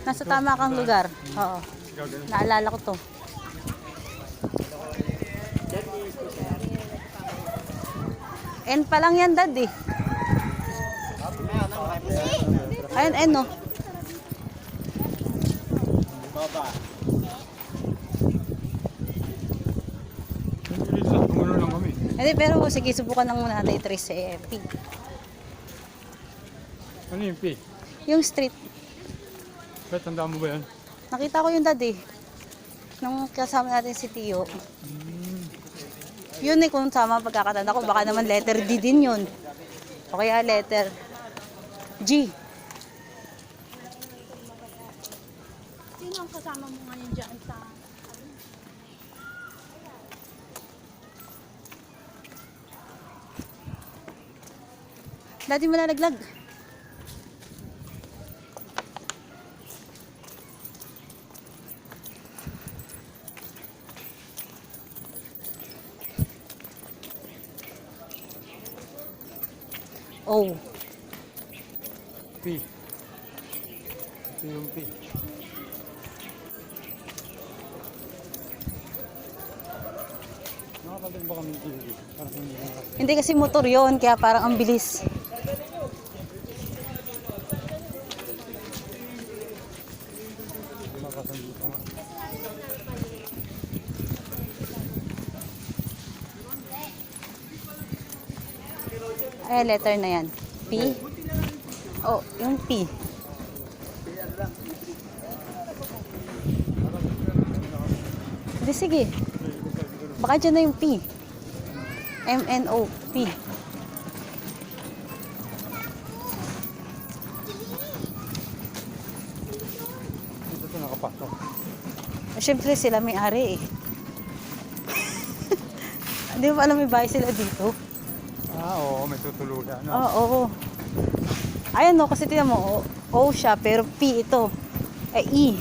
Nasa tama kang lugar. Oo. Naalala ko to. N pa lang yan, Dad eh. Ayun, N no. Gumano lang kami. Hindi, pero sige, subukan lang muna natin i-trace sa P. Ano yung P? Yung street. Ba't tandaan mo ba yan? Nakita ko yung Dad eh. Nung kasama natin si Tio. Yun eh, kung sama ang pagkakatanda ko, baka naman letter D din yun. O kaya letter G. Sino ang kasama mo ngayon dyan sa... Dati mo nalaglag. Oh. P. Ito yung P. Nakakabig ba kami dito? Parang hindi lang kasi. Hindi kasi motor yon kaya parang ang bilis. Makasandito nga. Ay, letter na yan. P. Oh, yung P. Hindi, sige. Baka dyan na yung P. M-N-O, P. Dito ito nakapasok. Siyempre sila may-ari eh. Hindi mo pa alam may bahay sila dito? Ah, oo, may tutulugan. Oo. Oo. Ayan no, kasi tinan mo, O siya, pero P ito. Eh, E.